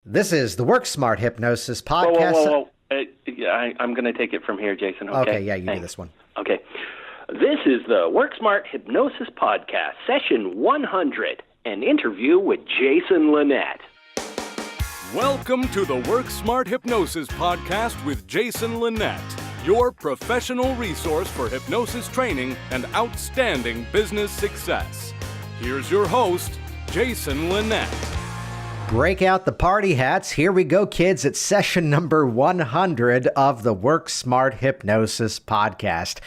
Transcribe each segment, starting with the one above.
This is the Work Smart Hypnosis podcast. Whoa. I'm going to take it from here, Jason. Okay, yeah, you do this one. Okay. This is the Work Smart Hypnosis podcast, session 100, an interview with Jason Linett. Welcome to the Work Smart Hypnosis podcast with Jason Linett, your professional resource for hypnosis training and outstanding business success. Here's your host, Jason Linett. Break out the party hats. Here we go, kids. It's session number 100 of the Work Smart Hypnosis podcast.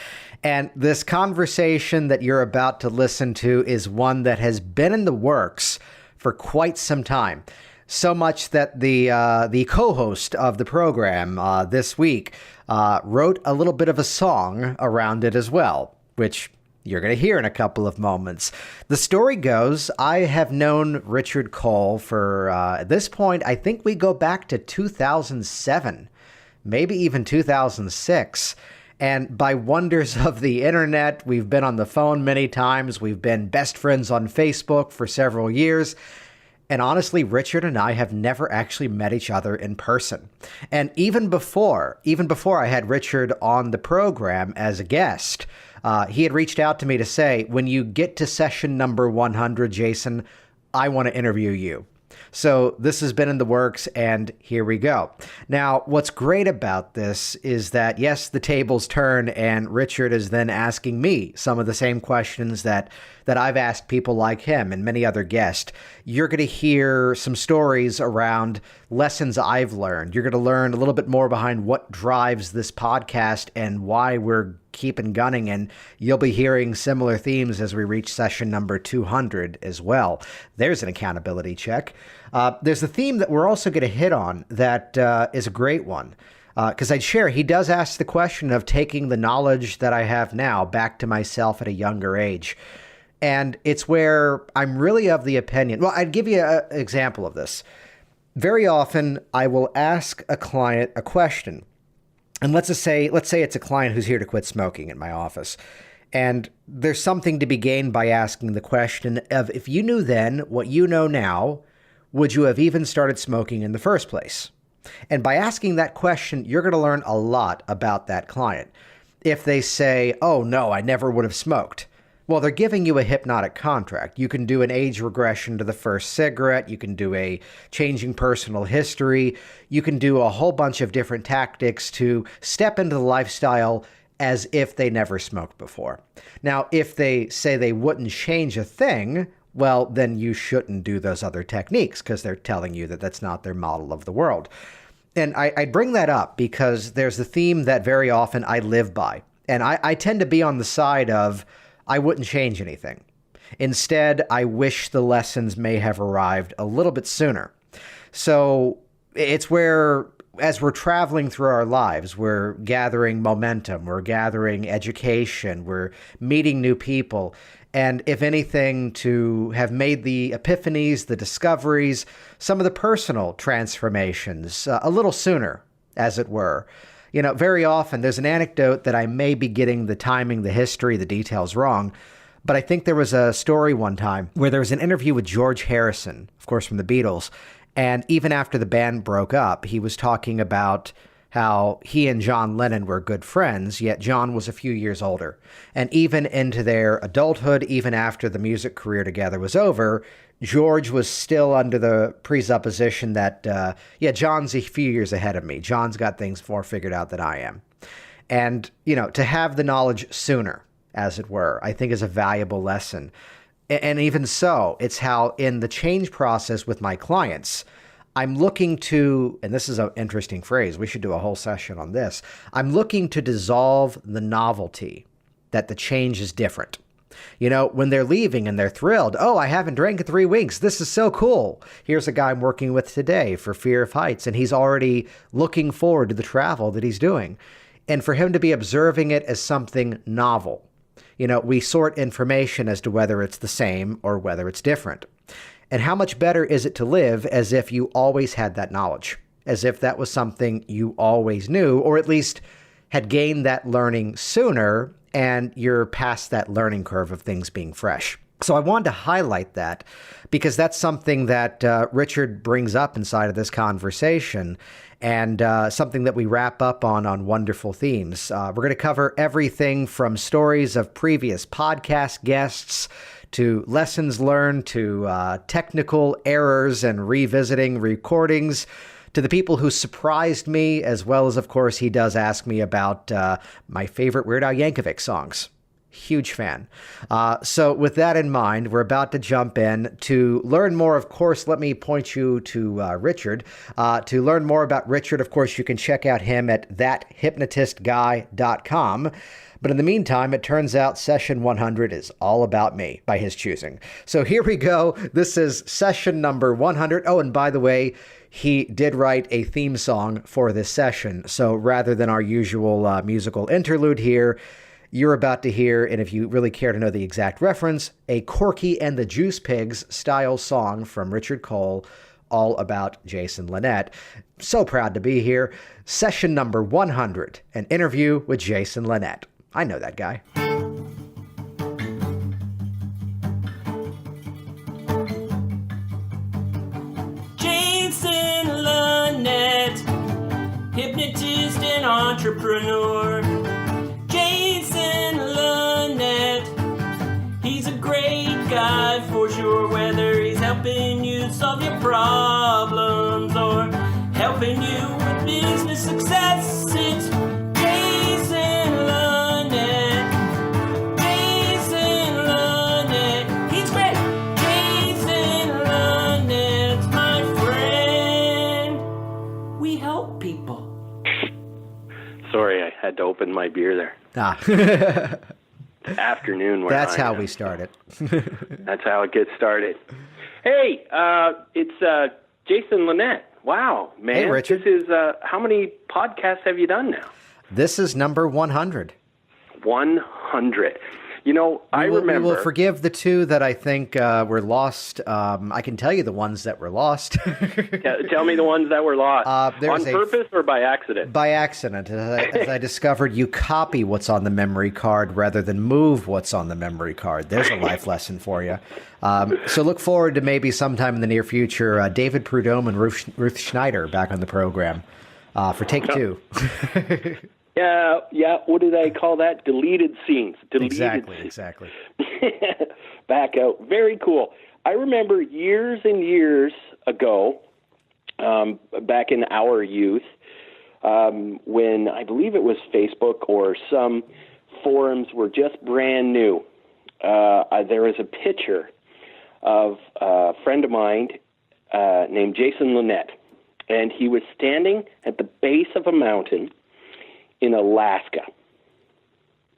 And this conversation that you're about to listen to is one that has been in the works for quite some time. So much that the co-host of the program this week wrote a little bit of a song around it as well, which you're going to hear in a couple of moments. The story goes, I have known Richard Cole for, at this point, I think we go back to 2007, maybe even 2006. And by wonders of the internet, we've been on the phone many times. We've been best friends on Facebook for several years. And honestly, Richard and I have never actually met each other in person. And even before I had Richard on the program as a guest, he had reached out to me to say, when you get to session number 100, Jason, I want to interview you. So this has been in the works, and here we go. Now, what's great about this is that, yes, the tables turn, and Richard is then asking me some of the same questions that I've asked people like him and many other guests. You're going to hear some stories around lessons I've learned. You're going to learn a little bit more behind what drives this podcast and why we're keeping gunning, and you'll be hearing similar themes as we reach session number 200 as well. There's an accountability check. There's a theme that we're also going to hit on that is a great one. Because I'd share, he does ask the question of taking the knowledge that I have now back to myself at a younger age. And it's where I'm really of the opinion. Well, I'd give you an example of this. Very often, I will ask a client a question. And let's say it's a client who's here to quit smoking in my office. And there's something to be gained by asking the question of, if you knew then what you know now, would you have even started smoking in the first place? And by asking that question, you're going to learn a lot about that client. If they say, oh, no, I never would have smoked. Well, they're giving you a hypnotic contract. You can do an age regression to the first cigarette. You can do a changing personal history. You can do a whole bunch of different tactics to step into the lifestyle as if they never smoked before. Now, if they say they wouldn't change a thing, well, then you shouldn't do those other techniques because they're telling you that that's not their model of the world. And I bring that up because there's the theme that very often I live by. And I tend to be on the side of, I wouldn't change anything. Instead, I wish the lessons may have arrived a little bit sooner. So it's where, as we're traveling through our lives, we're gathering momentum, we're gathering education, we're meeting new people. And if anything, to have made the epiphanies, the discoveries, some of the personal transformations a little sooner, as it were. You know, very often there's an anecdote that I may be getting the timing, the history, the details wrong, but I think there was a story one time where there was an interview with George Harrison, of course, from the Beatles. And even after the band broke up, he was talking about how he and John Lennon were good friends, yet John was a few years older. And even into their adulthood, even after the music career together was over, George was still under the presupposition that, John's a few years ahead of me. John's got things more figured out than I am. And, to have the knowledge sooner, as it were, I think is a valuable lesson. And even so, it's how in the change process with my clients, I'm looking to, and this is an interesting phrase, we should do a whole session on this. I'm looking to dissolve the novelty that the change is different. When they're leaving and they're thrilled, oh, I haven't drank in 3 weeks. This is so cool. Here's a guy I'm working with today for Fear of Heights, and he's already looking forward to the travel that he's doing. And for him to be observing it as something novel. We sort information as to whether it's the same or whether it's different. And how much better is it to live as if you always had that knowledge, as if that was something you always knew, or at least had gained that learning sooner and you're past that learning curve of things being fresh. So I wanted to highlight that because that's something that Richard brings up inside of this conversation, and something that we wrap up on Wonderful Themes. We're going to cover everything from stories of previous podcast guests to lessons learned to technical errors and revisiting recordings, to the people who surprised me, as well as, of course, he does ask me about my favorite Weird Al Yankovic songs. Huge fan. So with that in mind, we're about to jump in. To learn more, of course, let me point you to Richard. To learn more about Richard, of course, you can check out him at thathypnotistguy.com. But in the meantime, it turns out session 100 is all about me, by his choosing. So here we go. This is session number 100. Oh, and by the way, he did write a theme song for this session. So rather than our usual musical interlude here, you're about to hear, and if you really care to know the exact reference, a Corky and the Juice Pigs style song from Richard Cole, all about Jason Linett. So proud to be here. Session number 100, an interview with Jason Linett. I know that guy. Jason Linett, hypnotist and entrepreneur. Jason Linett, he's a great guy for sure, whether he's helping you solve your problems or helping you with business success. It's Jason Linett. Jason Linett, he's great. Jason Linett's my friend. We help people. Sorry, I had to open my beer there. Afternoon. Where That's how we started. That's how it gets started. Hey, it's Jason Linett. Wow, man. Hey, Richard. This is, how many podcasts have you done now? This is number 100. 100. You know, I remember. We will forgive the two that I think were lost. I can tell you the ones that were lost. Tell me the ones that were lost. On a purpose or by accident? By accident. As I discovered, you copy what's on the memory card rather than move what's on the memory card. There's a life lesson for you. So look forward to maybe sometime in the near future, David Prudhomme and Ruth Schneider back on the program for take two. Yeah. What did I call that? Deleted scenes. Exactly. Back out. Very cool. I remember years and years ago, back in our youth, when I believe it was Facebook or some forums were just brand new. There was a picture of a friend of mine named Jason Linett, and he was standing at the base of a mountain in Alaska.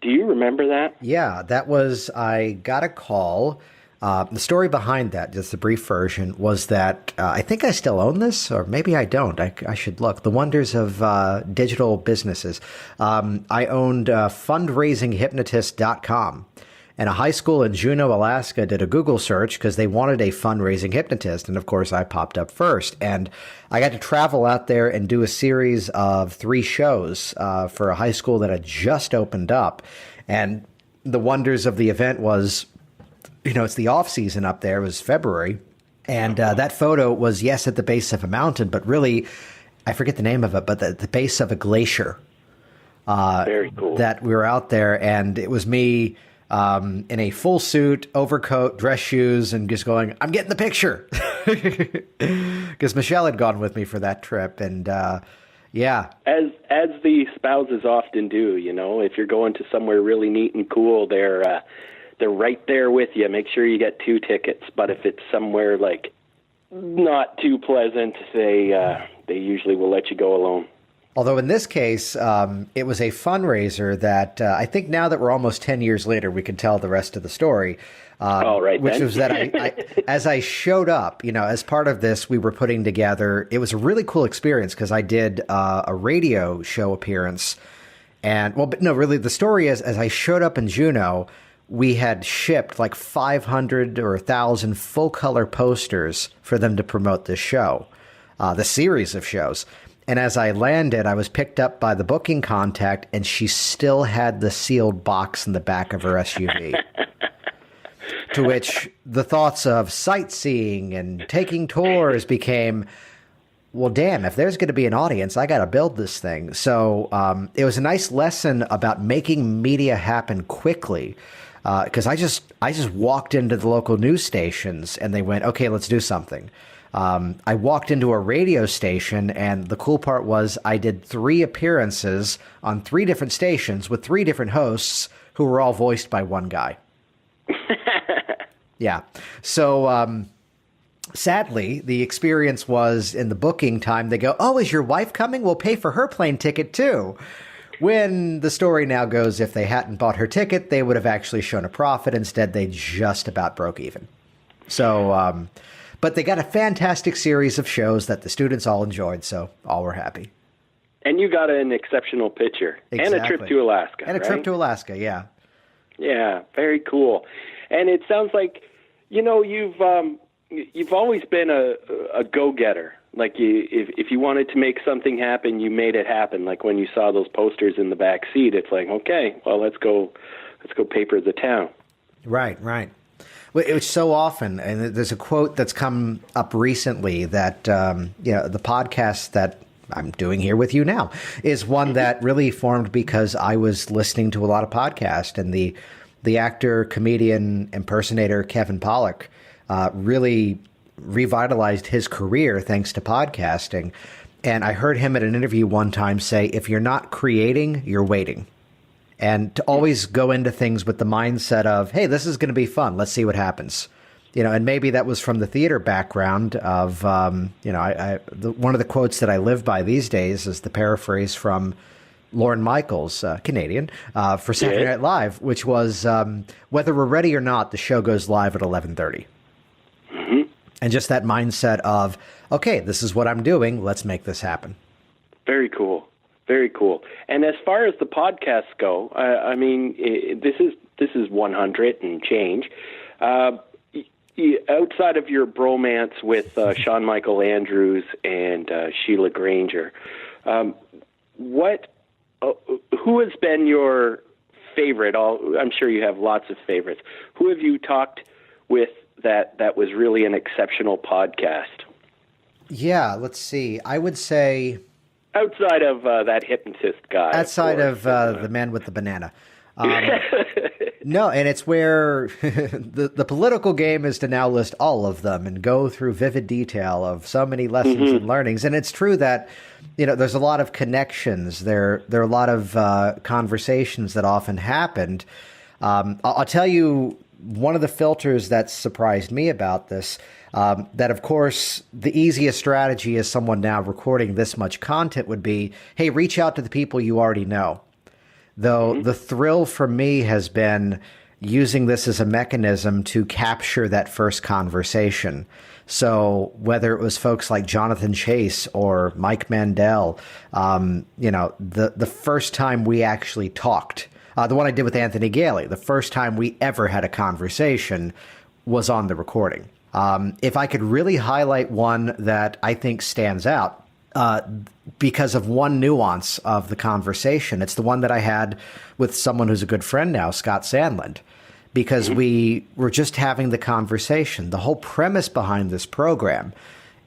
Do you remember that? Yeah, I got a call. The story behind that, just the brief version, was that I think I still own this, or maybe I don't. I should look. The wonders of digital businesses. I owned fundraisinghypnotist.com. And a high school in Juneau, Alaska did a Google search because they wanted a fundraising hypnotist. And of course, I popped up first. And I got to travel out there and do a series of 3 shows for a high school that had just opened up. And the wonders of the event was, it's the off season up there. It was February. And that photo was, yes, at the base of a mountain, but really, I forget the name of it, but the base of a glacier. Very cool. That we were out there, and it was me in a full suit, overcoat, dress shoes, and just going, I'm getting the picture. Because Michelle had gone with me for that trip. And yeah. As the spouses often do, if you're going to somewhere really neat and cool, they're right there with you. Make sure you get 2 tickets. But if it's somewhere like not too pleasant, they usually will let you go alone. Although in this case, it was a fundraiser that I think now that we're almost 10 years later, we can tell the rest of the story. Which was that as I showed up, as part of this, we were putting together, it was a really cool experience because I did a radio show appearance. And really the story is, as I showed up in Juneau, we had shipped like 500 or 1,000 full color posters for them to promote this show, the series of shows. And as I landed, I was picked up by the booking contact, and she still had the sealed box in the back of her SUV. To which the thoughts of sightseeing and taking tours became, well, damn, if there's going to be an audience, I got to build this thing. So it was a nice lesson about making media happen quickly. Because I just walked into the local news stations and they went, okay, let's do something. I walked into a radio station, and the cool part was I did 3 appearances on 3 different stations with 3 different hosts who were all voiced by one guy. Yeah. So sadly, the experience was in the booking time, they go, oh, is your wife coming? We'll pay for her plane ticket too. When the story now goes, if they hadn't bought her ticket, they would have actually shown a profit. Instead, they just about broke even. So, but they got a fantastic series of shows that the students all enjoyed, so all were happy. And you got an exceptional picture. Exactly. And a trip to Alaska, And a trip to Alaska, yeah. Yeah, very cool. And it sounds like, you know, you've always been a go-getter. Like if you wanted to make something happen, you made it happen. Like when you saw those posters in the back seat, it's like, okay, well, let's go paper the town. Right. Well, it was so often, and there's a quote that's come up recently that the podcast that I'm doing here with you now is one that really formed because I was listening to a lot of podcasts, and the actor, comedian, impersonator Kevin Pollak really revitalized his career thanks to podcasting. And I heard him at an interview one time say, if you're not creating, you're waiting. And to always go into things with the mindset of, hey, this is going to be fun. Let's see what happens. You know, and maybe that was from the theater background of, one of the quotes that I live by these days is the paraphrase from Lorne Michaels, Canadian, for Saturday Night Live, which was, whether we're ready or not, the show goes live at 11:30. And just that mindset of, okay, this is what I'm doing. Let's make this happen. Very cool. Very cool. And as far as the podcasts go, I mean, this is 100 and change. Outside of your bromance with Sean Michael Andrews and Sheila Granger, who has been your favorite? I'm sure you have lots of favorites. Who have you talked with that was really an exceptional podcast? Yeah, let's see. I would say... Outside of that hypnotist guy. Outside of the man with the banana. No, and it's where the political game is to now list all of them and go through vivid detail of so many lessons and learnings. And it's true that, there's a lot of connections. There are a lot of conversations that often happened. I'll tell you one of the filters that surprised me about this, that of course the easiest strategy as someone now recording this much content would be, hey, reach out to the people you already know. Though the thrill for me has been using this as a mechanism to capture that first conversation. So whether it was folks like Jonathan Chase or Mike Mandel, the first time we actually talked, the one I did with Anthony Gailey, the first time we ever had a conversation was on the recording. If I could really highlight one that I think stands out, because of one nuance of the conversation, it's the one that I had with someone who's a good friend now, Scott Sandland, because we were just having the conversation. The whole premise behind this program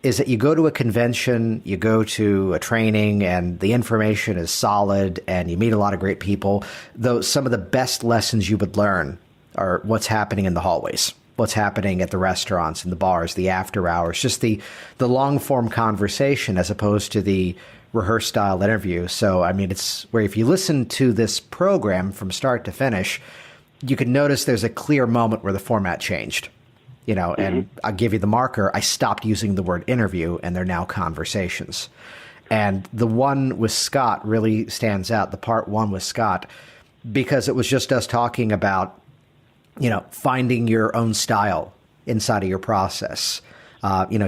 is that you go to a convention, you go to a training, and the information is solid, and you meet a lot of great people. Though some of the best lessons you would learn are what's happening in the hallways, what's happening at the restaurants and the bars, the after hours, just the long-form conversation as opposed to the rehearsed style interview. So, I mean, it's where if you listen to this program from start to finish, you can notice there's a clear moment where the format changed. And I'll give you the marker. I stopped using the word interview, and they're now conversations. And the one with Scott really stands out, the part one with Scott, because it was just us talking about, finding your own style inside of your process.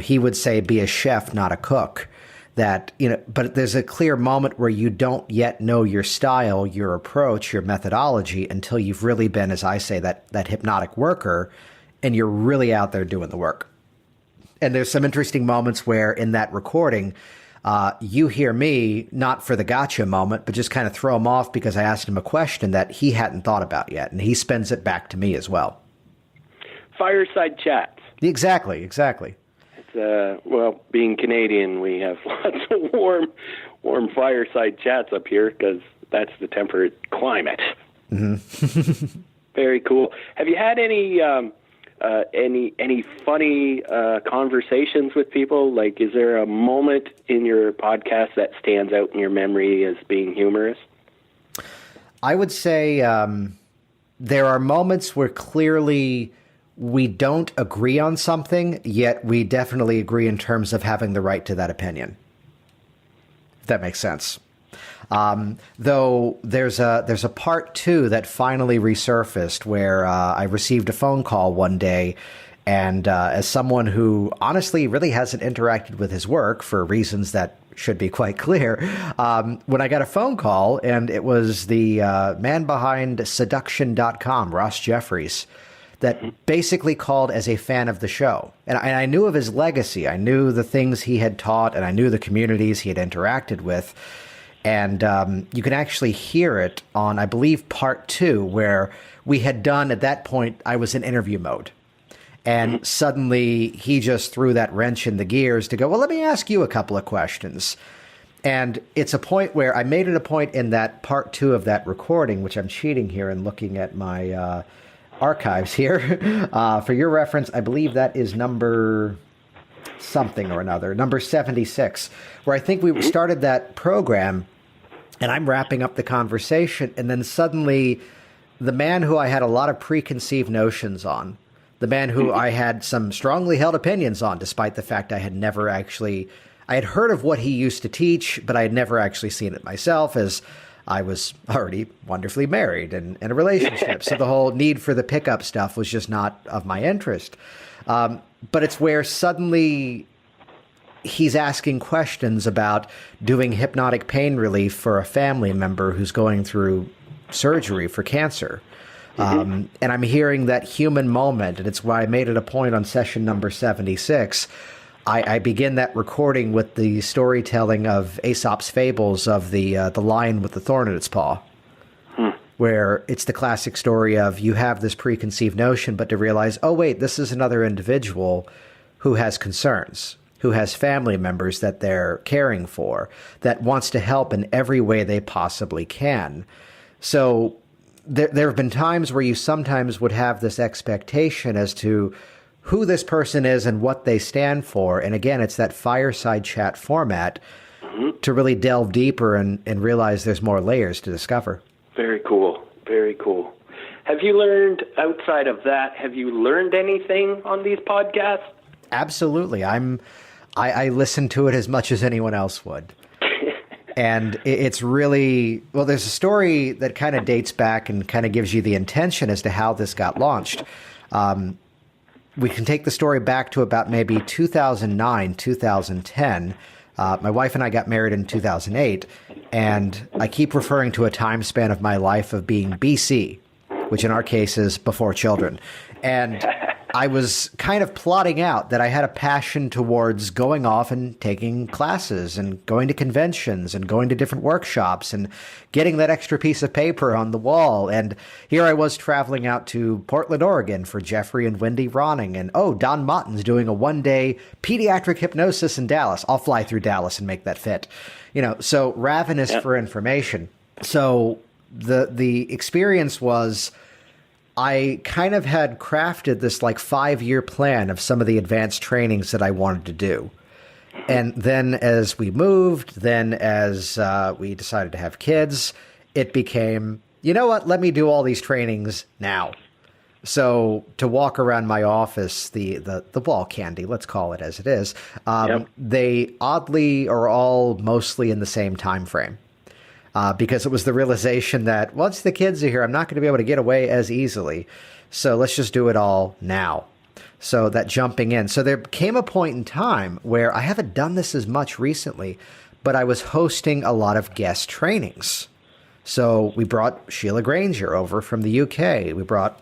He would say, be a chef, not a cook. But there's a clear moment where you don't yet know your style, your approach, your methodology until you've really been, as I say, that hypnotic worker, and you're really out there doing the work. And there's some interesting moments where in that recording, you hear me, not for the gotcha moment, but just kind of throw him off because I asked him a question that he hadn't thought about yet. And he spins it back to me as well. fireside chats. Exactly. Well, being Canadian, we have lots of warm fireside chats up here because that's the temperate climate. Mm-hmm. Very cool. Have you had any funny conversations with people? Like, is there a moment in your podcast that stands out in your memory as being humorous? I would say there are moments where clearly we don't agree on something, yet we definitely agree in terms of having the right to that opinion. If that makes sense. Though there's a part 2 that finally resurfaced where I received a phone call one day, and as someone who honestly really hasn't interacted with his work for reasons that should be quite clear, when I got a phone call, and it was the man behind seduction.com, Ross Jeffries, that basically called as a fan of the show. And I knew of his legacy. I knew the things he had taught, and I knew the communities he had interacted with. And you can actually hear it on, I believe, part 2, where we had done, at that point, I was in interview mode. And suddenly he just threw that wrench in the gears to go, well, let me ask you a couple of questions. And it's a point where I made it a point in that part 2 of that recording, which I'm cheating here and looking at my archives here. For your reference, I believe that is number something or another, number 76, where I think we started that program and I'm wrapping up the conversation. And then suddenly the man who I had a lot of preconceived notions on, the man who I had some strongly held opinions on, despite the fact I had never actually, I had heard of what he used to teach, but I had never actually seen it myself, as I was already wonderfully married and in a relationship. So the whole need for the pickup stuff was just not of my interest. But it's where suddenly he's asking questions about doing hypnotic pain relief for a family member who's going through surgery for cancer. And I'm hearing that human moment, and it's why I made it a point on session number 76. I begin that recording with the storytelling of Aesop's fables of the lion with the thorn in its paw, where it's the classic story of you have this preconceived notion, but to realize, oh, wait, this is another individual who has concerns, who has family members that they're caring for, that wants to help in every way they possibly can. So there have been times where you sometimes would have this expectation as to who this person is and what they stand for. And again, it's that fireside chat format to really delve deeper and realize there's more layers to discover. Very cool. Very cool. Have you learned, outside of that, have you learned anything on these podcasts? Absolutely. I listen to it as much as anyone else would. And it's really, well, there's a story that kind of dates back and kind of gives you the intention as to how this got launched. We can take the story back to about maybe 2009, 2010. My wife and I got married in 2008, and I keep referring to a time span of my life of being BC, which in our case is before children. And I was kind of plotting out that I had a passion towards going off and taking classes and going to conventions and going to different workshops and getting that extra piece of paper on the wall. And here I was traveling out to Portland, Oregon for Jeffrey and Wendy Ronning. And, oh, Don Motton's doing a one-day pediatric hypnosis in Dallas. I'll fly through Dallas and make that fit. You know, so ravenous for information. So the experience was, I kind of had crafted this like 5-year plan of some of the advanced trainings that I wanted to do. And then as we moved, then as we decided to have kids, it became, you know what, let me do all these trainings now. So to walk around my office, the wall candy, let's call it as it is, they oddly are all mostly in the same time frame. Because it was the realization that once the kids are here, I'm not going to be able to get away as easily. So let's just do it all now. So that jumping in. So there came a point in time where I haven't done this as much recently, but I was hosting a lot of guest trainings. So we brought Sheila Granger over from the UK. We brought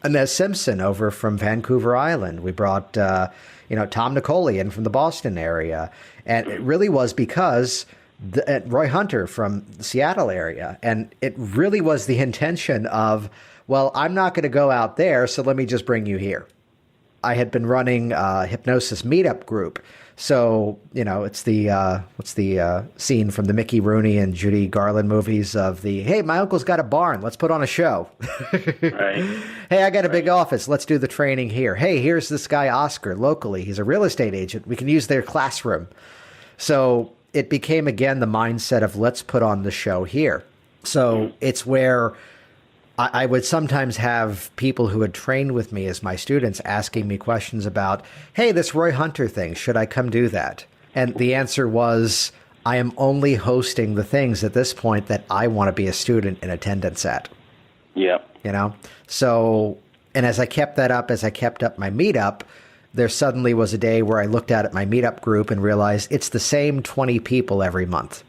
Inez Simpson over from Vancouver Island. We brought, Tom Nicoli in from the Boston area. And it really was because Roy Hunter from the Seattle area. And it really was the intention of, well, I'm not going to go out there, so let me just bring you here. I had been running a hypnosis meetup group. So, it's what's the scene from the Mickey Rooney and Judy Garland movies of hey, my uncle's got a barn. Let's put on a show. Right. Hey, I got a big office. Let's do the training here. Hey, here's this guy, Oscar, locally. He's a real estate agent. We can use their classroom. So it became, again, the mindset of let's put on the show here. So it's where I would sometimes have people who had trained with me as my students asking me questions about, hey, this Roy Hunter thing, should I come do that? And the answer was, I am only hosting the things at this point that I want to be a student in attendance at. Yeah. So, and as I kept that up, as I kept up my meetup, there suddenly was a day where I looked at my meetup group and realized it's the same 20 people every month.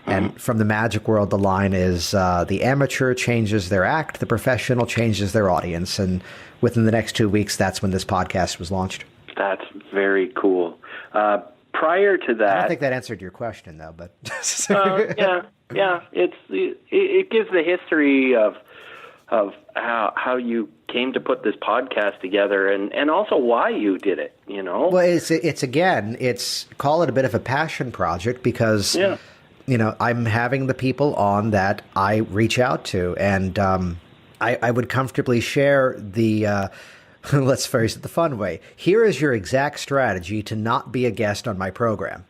And from the magic world, the line is the amateur changes their act, the professional changes their audience. And within the next 2 weeks, that's when this podcast was launched. That's very cool. Prior to that, I don't think that answered your question, though. But yeah, it gives the history of how you came to put this podcast together, and also why you did it. Well, it's call it a bit of a passion project because. Yeah. I'm having the people on that I reach out to, and I would comfortably share let's phrase it the fun way. Here is your exact strategy to not be a guest on my program.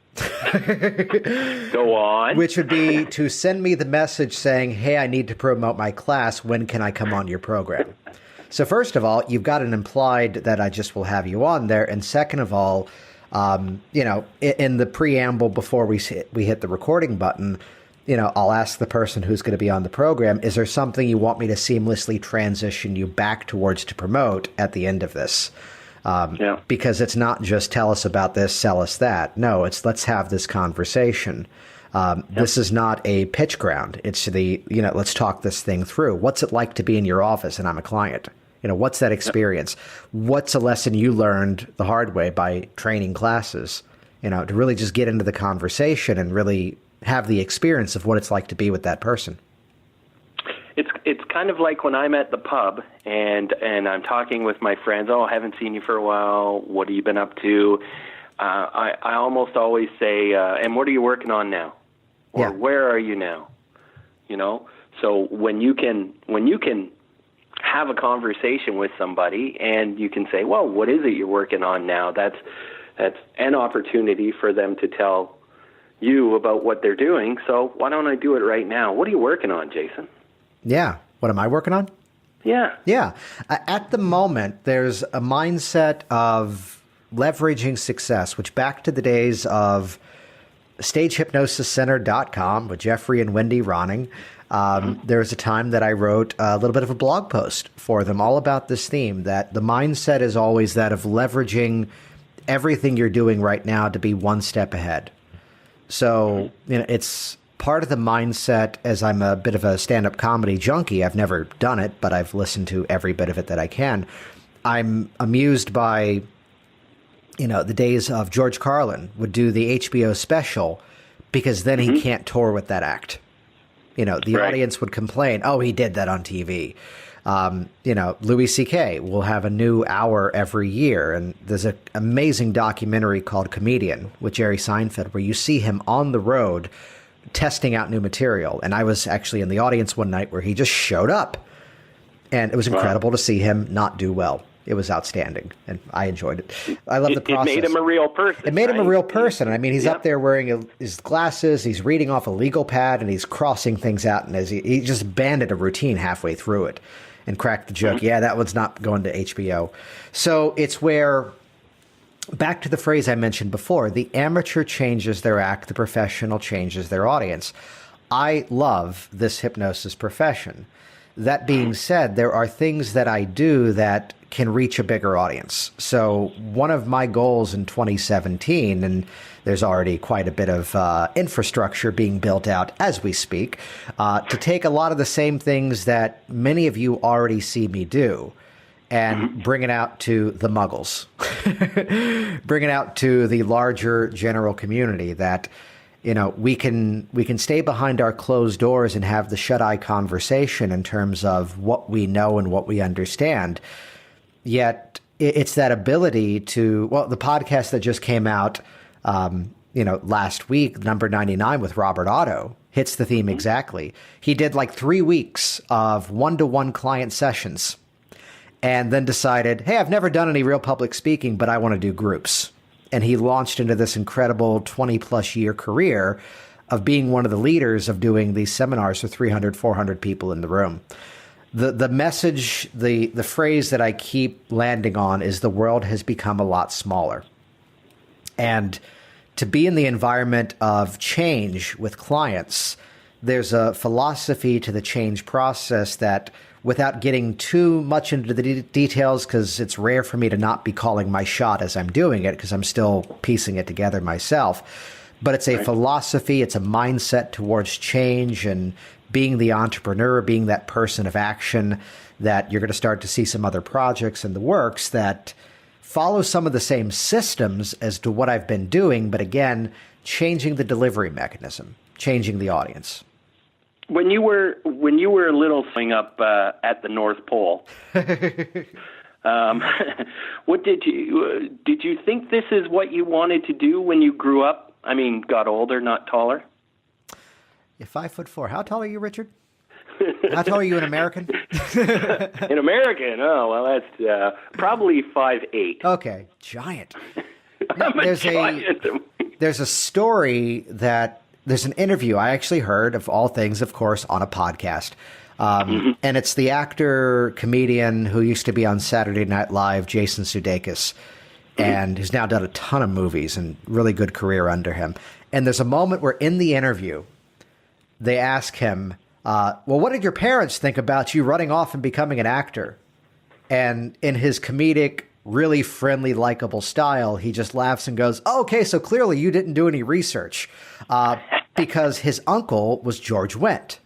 Go on. Which would be to send me the message saying, hey, I need to promote my class. When can I come on your program? So first of all, you've got an implied that I just will have you on there. And second of all, in the preamble before we hit the recording button, I'll ask the person who's going to be on the program, is there something you want me to seamlessly transition you back towards to promote at the end of this? Because it's not just tell us about this, sell us that. No, it's let's have this conversation. This is not a pitch ground. It's let's talk this thing through. What's it like to be in your office and I'm a client? What's that experience? What's a lesson you learned the hard way by training classes? To really just get into the conversation and really have the experience of what it's like to be with that person. It's kind of like when I'm at the pub and I'm talking with my friends. Oh, I haven't seen you for a while. What have you been up to? I almost always say, and what are you working on now? Or where are you now? So when you can have a conversation with somebody and you can say, well, what is it you're working on now? That's an opportunity for them to tell you about what they're doing. So why don't I do it right now? What are you working on, Jason? Yeah. What am I working on? Yeah. Yeah. At the moment, there's a mindset of leveraging success, which back to the days of stagehypnosiscenter.com with Jeffrey and Wendy Ronning. There was a time that I wrote a little bit of a blog post for them all about this theme, that the mindset is always that of leveraging everything you're doing right now to be one step ahead. So, it's part of the mindset, as I'm a bit of a stand-up comedy junkie. I've never done it, but I've listened to every bit of it that I can. I'm amused by, the days of George Carlin would do the HBO special because then he can't tour with that act. The audience would complain, oh, he did that on TV. Louis C.K. will have a new hour every year. And there's an amazing documentary called Comedian with Jerry Seinfeld where you see him on the road testing out new material. And I was actually in the audience one night where he just showed up. And it was incredible to see him not do well. It was outstanding, and I enjoyed it. I love the process. It made him a real person. It made him a real person. I mean, he's up there wearing his glasses, he's reading off a legal pad, and he's crossing things out, and as he just abandoned a routine halfway through it and cracked the joke, yeah, that one's not going to HBO. So it's where, back to the phrase I mentioned before, the amateur changes their act, the professional changes their audience. I love this hypnosis profession. That being said, there are things that I do that can reach a bigger audience. So one of my goals in 2017, and there's already quite a bit of infrastructure being built out as we speak, to take a lot of the same things that many of you already see me do and bring it out to the muggles, bring it out to the larger general community that we can stay behind our closed doors and have the shut-eye conversation in terms of what we know and what we understand. Yet it's that ability to, the podcast that just came out, last week, number 99 with Robert Otto, hits the theme exactly. He did like 3 weeks of one-to-one client sessions and then decided, hey, I've never done any real public speaking, but I want to do groups. And he launched into this incredible 20-plus year career of being one of the leaders of doing these seminars for 300, 400 people in the room. The message, the phrase that I keep landing on is the world has become a lot smaller. And to be in the environment of change with clients, there's a philosophy to the change process that, without getting too much into the details, because it's rare for me to not be calling my shot as I'm doing it, because I'm still piecing it together myself. But it's a philosophy, it's a mindset towards change and being the entrepreneur, being that person of action, that you're going to start to see some other projects in the works that follow some of the same systems as to what I've been doing, but again, changing the delivery mechanism, changing the audience. When you were a little thing up at the North Pole, what did you think this is what you wanted to do when you grew up? I mean, got older, not taller. You're 5'4". How tall are you, Richard? How tall are you in American? In American? Oh, well, that's probably 5'8". Okay, giant. Giant. There's a story that. There's an interview I actually heard, of all things, of course, on a podcast. And it's the actor, comedian who used to be on Saturday Night Live, Jason Sudeikis, and who's now done a ton of movies and really good career under him. And there's a moment where in the interview, they ask him, what did your parents think about you running off and becoming an actor? And in his comedic, really friendly, likable style, he just laughs and goes, oh, okay, so clearly you didn't do any research. Because his uncle was George Wendt,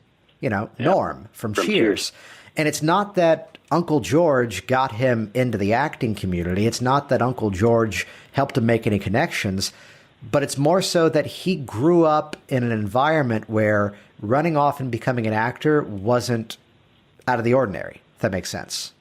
Norm from Cheers. And it's not that Uncle George got him into the acting community. It's not that Uncle George helped him make any connections, but it's more so that he grew up in an environment where running off and becoming an actor wasn't out of the ordinary, if that makes sense.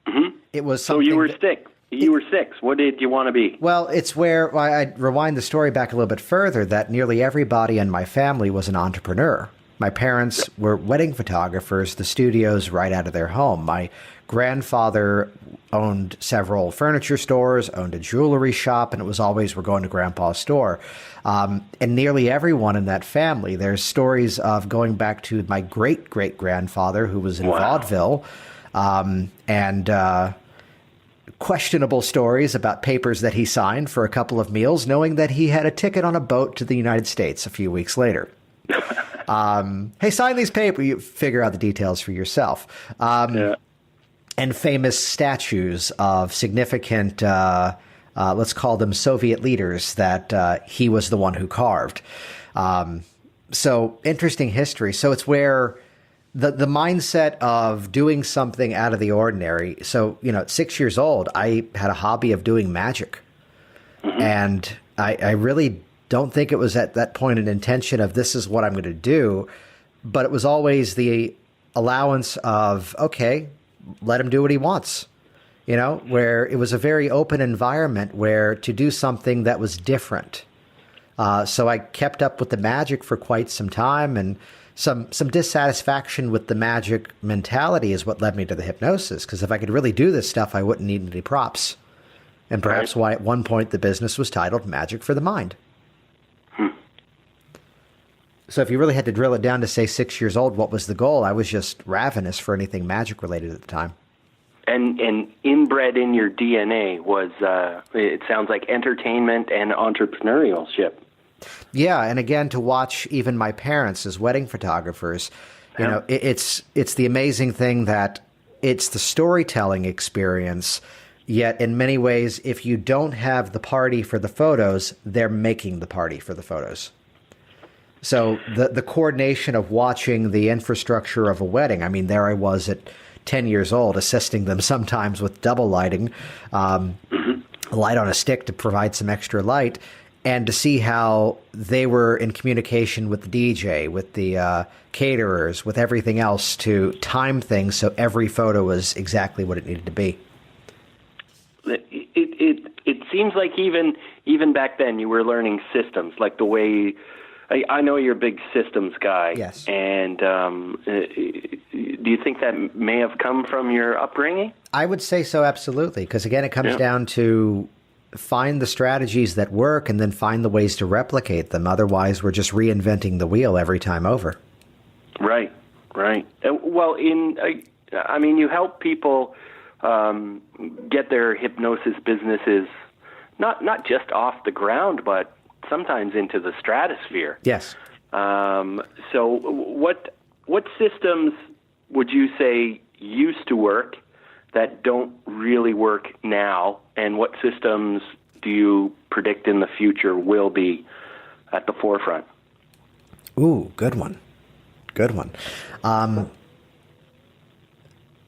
Mm-hmm. It was something. So you were sick. You were 6. What did you want to be? Well, it's where I rewind the story back a little bit further, that nearly everybody in my family was an entrepreneur. My parents were wedding photographers, the studios right out of their home. My grandfather owned several furniture stores, owned a jewelry shop, and it was always, we're going to Grandpa's store. And nearly everyone in that family, there's stories of going back to my great-great-grandfather, who was in vaudeville, and questionable stories about papers that he signed for a couple of meals, knowing that he had a ticket on a boat to the United States a few weeks later. Hey, sign these papers. You figure out the details for yourself. And famous statues of significant, let's call them Soviet leaders that he was the one who carved. So interesting history. So it's where the mindset of doing something out of the ordinary. So, at 6 years old, I had a hobby of doing magic. Mm-hmm. And I really don't think it was at that point an intention of this is what I'm going to do. But it was always the allowance of, okay, let him do what he wants. Where it was a very open environment where to do something that was different. So I kept up with the magic for quite some time, and some dissatisfaction with the magic mentality is what led me to the hypnosis. Because if I could really do this stuff, I wouldn't need any props. And perhaps why at one point the business was titled Magic for the Mind. So if you really had to drill it down to say 6 years old, what was the goal? I was just ravenous for anything magic related at the time. And inbred in your DNA was, it sounds like, entertainment and entrepreneurship. Yeah, and again, to watch even my parents as wedding photographers, it's the amazing thing that it's the storytelling experience, yet in many ways, if you don't have the party for the photos, they're making the party for the photos. So the coordination of watching the infrastructure of a wedding, I mean, there I was at 10 years old, assisting them sometimes with double lighting, light on a stick to provide some extra light. and to see how they were in communication with the DJ, with the caterers, with everything else to time things so every photo was exactly what it needed to be. It seems like even back then you were learning systems, like the way I know you're a big systems guy. Yes. And do you think that may have come from your upbringing? I would say so, absolutely, because again, it comes down to find the strategies that work and then find the ways to replicate them. Otherwise, we're just reinventing the wheel every time over. Right. Well, you help people get their hypnosis businesses not just off the ground, but sometimes into the stratosphere. Yes. So what systems would you say used to work that don't really work now, and what systems do you predict in the future will be at the forefront? Ooh, good one.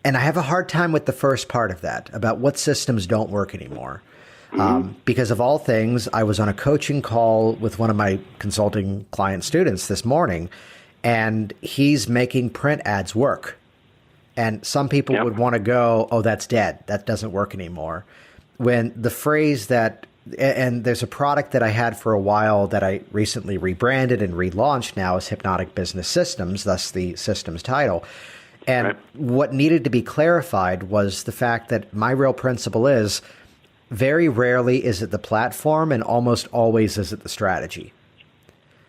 And I have a hard time with the first part of that, about what systems don't work anymore. Because of all things, I was on a coaching call with one of my consulting client students this morning, and he's making print ads work. And some people would want to go, oh, that's dead. That doesn't work anymore. When the phrase that, and there's a product that I had for a while that I recently rebranded and relaunched now as Hypnotic Business Systems, thus the systems title. And what needed to be clarified was the fact that my real principle is very rarely is it the platform and almost always is it the strategy.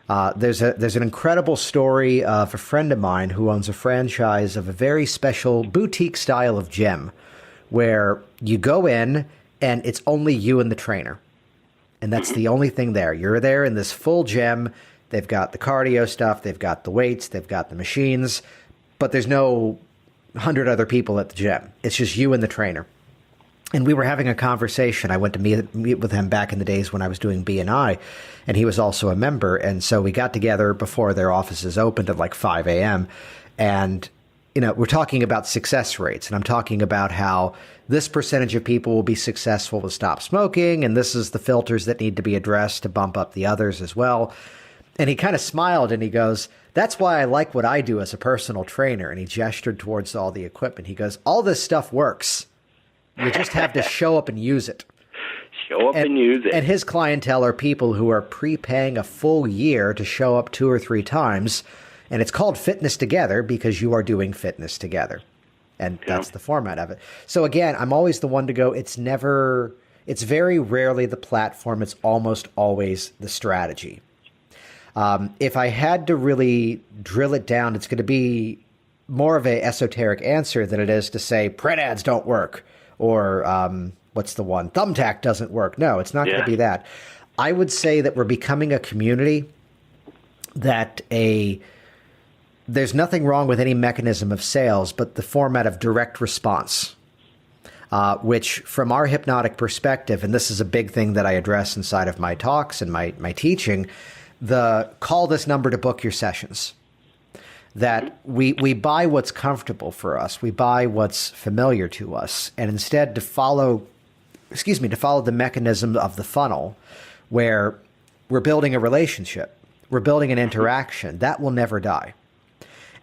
There's an incredible story of a friend of mine who owns a franchise of a very special boutique style of gym where you go in and it's only you and the trainer. And that's the only thing there. You're there in this full gym. They've got the cardio stuff. They've got the weights. They've got the machines. But there's no 100 other people at the gym. It's just you and the trainer. And we were having a conversation. I went to meet with him back in the days when I was doing B&I, and he was also a member. And so we got together before their offices opened at like 5 a.m. And, we're talking about success rates. And I'm talking about how this percentage of people will be successful to stop smoking. And this is the filters that need to be addressed to bump up the others as well. And he kind of smiled and he goes, that's why I like what I do as a personal trainer. And he gestured towards all the equipment. He goes, all this stuff works. You just have to show up and use it. Show up and use it. And his clientele are people who are prepaying a full year to show up 2 or 3 times. And it's called Fitness Together because you are doing fitness together. And that's the format of it. So again, I'm always the one to go, it's very rarely the platform. It's almost always the strategy. If I had to really drill it down, it's going to be more of an esoteric answer than it is to say print ads don't work. Or what's the one? Thumbtack doesn't work. No, it's not going to be that. I would say that we're becoming a community that there's nothing wrong with any mechanism of sales, but the format of direct response, which from our hypnotic perspective, and this is a big thing that I address inside of my talks and my teaching, the call this number to book your sessions. That we buy what's comfortable for us. We buy what's familiar to us. And instead to follow the mechanism of the funnel where we're building a relationship. We're building an interaction. That will never die.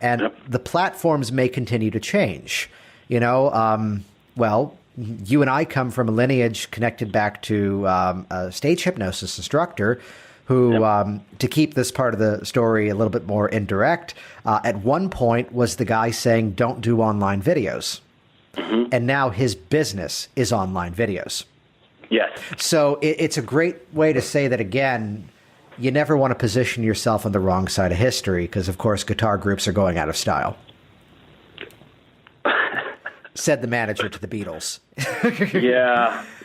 And the platforms may continue to change. Well, you and I come from a lineage connected back to a stage hypnosis instructor who, to keep this part of the story a little bit more indirect, at one point was the guy saying, don't do online videos. Mm-hmm. And now his business is online videos. Yes. So it's a great way to say that, again, you never want to position yourself on the wrong side of history because, of course, guitar groups are going out of style. Said the manager to the Beatles.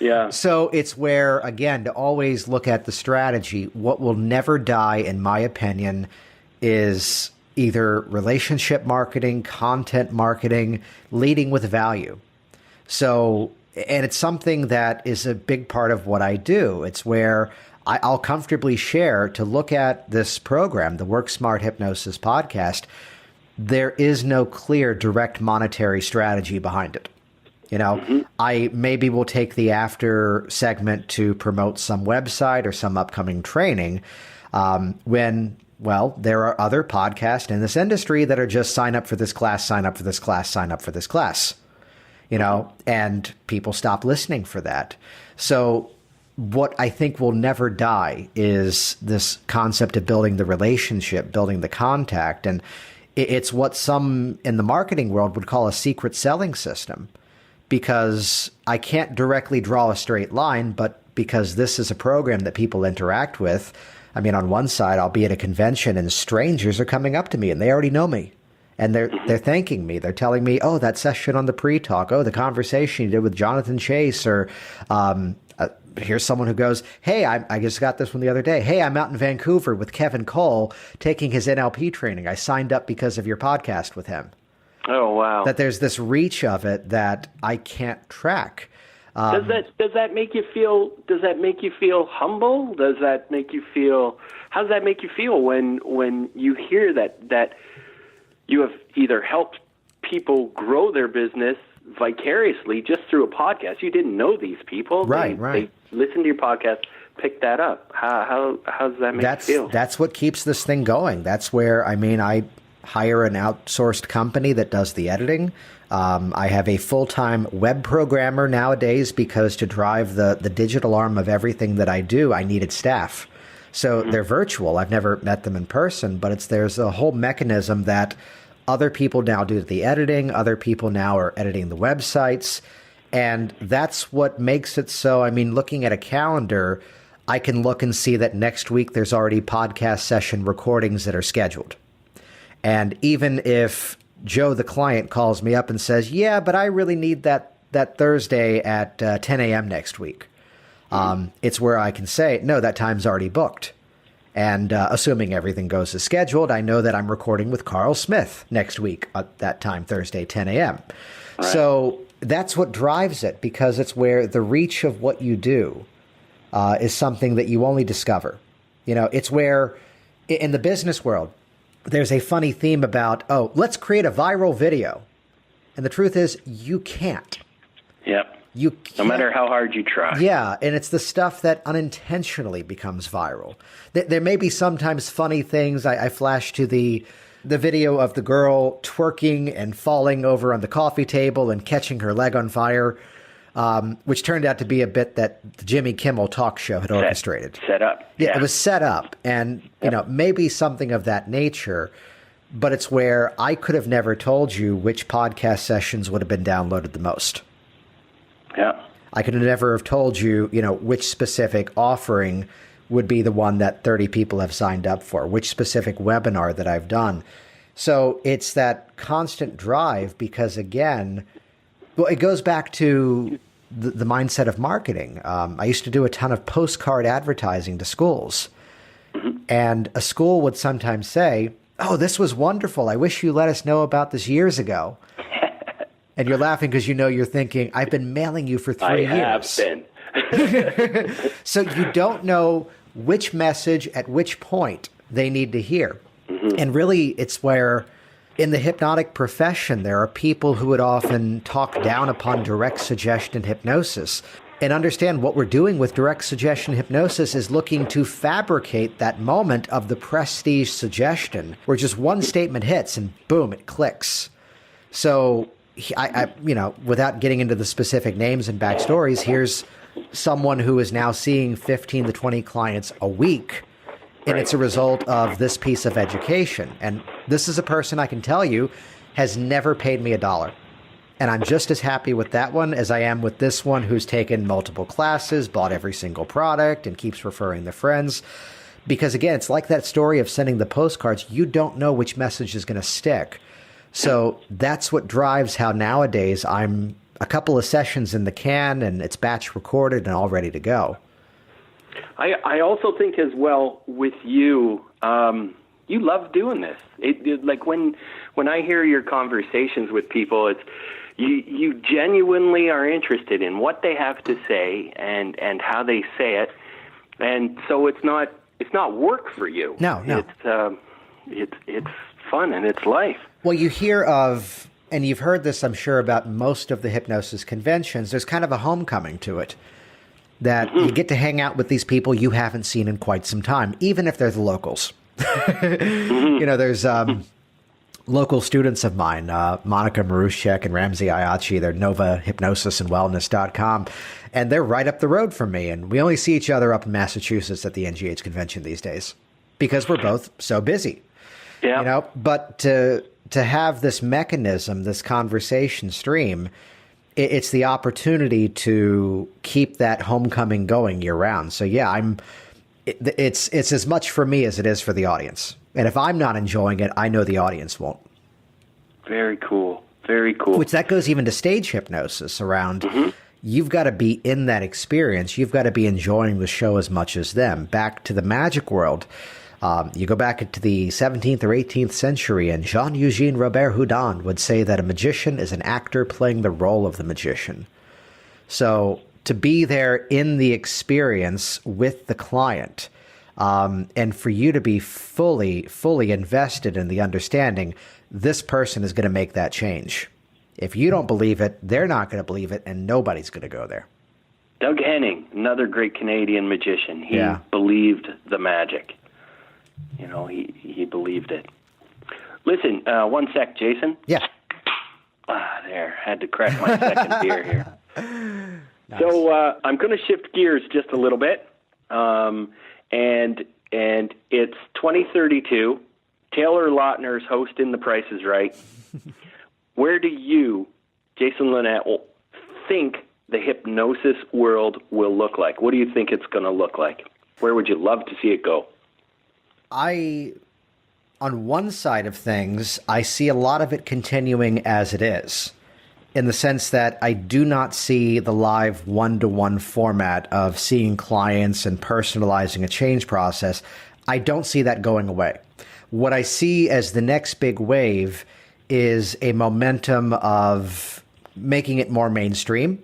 Yeah. So it's where, again, to always look at the strategy. What will never die, in my opinion, is either relationship marketing, content marketing, leading with value. So, and it's something that is a big part of what I do. It's where I'll comfortably share to look at this program, the Work Smart Hypnosis podcast. There is no clear direct monetary strategy behind it. You know, I maybe will take the after segment to promote some website or some upcoming training when, well, there are other podcasts in this industry that are just sign up for this class, sign up for this class, sign up for this class, you know, and people stop listening for that. So what I think will never die is this concept of building the relationship, building the contact. And it's what some in the marketing world would call a secret selling system. Because I can't directly draw a straight line, but because this is a program that people interact with, I mean, on one side, I'll be at a convention and strangers are coming up to me and they already know me. And they're thanking me. They're telling me, oh, that session on the pre-talk, oh, the conversation you did with Jonathan Chase, or here's someone who goes, hey, I just got this one the other day. Hey, I'm out in Vancouver with Kevin Cole taking his NLP training. I signed up because of your podcast with him. Oh, wow. That there's this reach of it that I can't track. Does that make you feel? Does that make you feel humble? Does that make you feel? How does that make you feel when you hear that you have either helped people grow their business vicariously just through a podcast? You didn't know these people, right? They listened to your podcast, picked that up. How does that make you feel? That's what keeps this thing going. That's where I hire an outsourced company that does the editing. I have a full-time web programmer nowadays because to drive the digital arm of everything that I do, I needed staff. So they're virtual. I've never met them in person, but there's a whole mechanism that other people now do the editing. Other people now are editing the websites. And that's what makes it so, looking at a calendar, I can look and see that next week there's already podcast session recordings that are scheduled. And even if Joe, the client, calls me up and says, yeah, but I really need that Thursday at 10 a.m. next week, it's where I can say, no, that time's already booked. And assuming everything goes as scheduled, I know that I'm recording with Carl Smith next week at that time, Thursday, 10 a.m. Right. So that's what drives it, because it's where the reach of what you do is something that you only discover. You know, it's where in the business world, there's a funny theme about, oh, let's create a viral video. And the truth is, you can't. Yep. You can't. No matter how hard you try. Yeah, and it's the stuff that unintentionally becomes viral. There may be sometimes funny things. I flash to the video of the girl twerking and falling over on the coffee table and catching her leg on fire, which turned out to be a bit that the Jimmy Kimmel talk show had orchestrated. Set up. Yeah, it was set up. And, maybe something of that nature. But it's where I could have never told you which podcast sessions would have been downloaded the most. Yeah. I could never have told you, which specific offering would be the one that 30 people have signed up for, which specific webinar that I've done. So it's that constant drive because, again, well, it goes back to the mindset of marketing. I used to do a ton of postcard advertising to schools. And a school would sometimes say, oh, this was wonderful. I wish you let us know about this years ago. And you're laughing because you're thinking, I've been mailing you for 3 years. I have been. So you don't know which message at which point they need to hear. And really, it's where in the hypnotic profession, there are people who would often talk down upon direct suggestion hypnosis. And understand what we're doing with direct suggestion hypnosis is looking to fabricate that moment of the prestige suggestion where just one statement hits and boom, it clicks. So I without getting into the specific names and backstories, here's someone who is now seeing 15 to 20 clients a week. And it's a result of this piece of education. And this is a person I can tell you has never paid me $1. And I'm just as happy with that one as I am with this one who's taken multiple classes, bought every single product, and keeps referring their friends. Because again, it's like that story of sending the postcards. You don't know which message is going to stick. So that's what drives how nowadays I'm a couple of sessions in the can and it's batch recorded and all ready to go. I also think as well with you, you love doing this. Like when I hear your conversations with people, it's you genuinely are interested in what they have to say and how they say it, and so it's not work for you. No. It's fun and it's life. Well, you hear of and you've heard this, I'm sure, about most of the hypnosis conventions, there's kind of a homecoming to it. That you get to hang out with these people you haven't seen in quite some time, even if they're the locals. You know, there's local students of mine, Monica Marushek and Ramsey Ayachi, they're novahypnosisandwellness.com, and they're right up the road from me. And we only see each other up in Massachusetts at the NGH convention these days because we're both so busy. Yeah. You know, but to have this mechanism, this conversation stream, it's the opportunity to keep that homecoming going year round. So yeah, it's as much for me as it is for the audience. And if I'm not enjoying it, I know the audience won't. Very cool. Very cool. Which that goes even to stage hypnosis around. You've got to be in that experience. You've got to be enjoying the show as much as them. Back to the magic world. You go back into the 17th or 18th century, and Jean-Eugène Robert Houdin would say that a magician is an actor playing the role of the magician. So to be there in the experience with the client, and for you to be fully invested in the understanding, this person is going to make that change. If you don't believe it, they're not going to believe it, and nobody's going to go there. Doug Henning, another great Canadian magician. He believed the magic. You know, he believed it. Listen, one sec, Jason. Yeah. There. Had to crack my second beer here. Nice. So I'm going to shift gears just a little bit. And it's 2032. Taylor Lautner's hosting The Price is Right. Where do you, Jason Linett, think the hypnosis world will look like? What do you think it's going to look like? Where would you love to see it go? On one side of things, I see a lot of it continuing as it is, in the sense that I do not see the live one-to-one format of seeing clients and personalizing a change process. I don't see that going away. What I see as the next big wave is a momentum of making it more mainstream,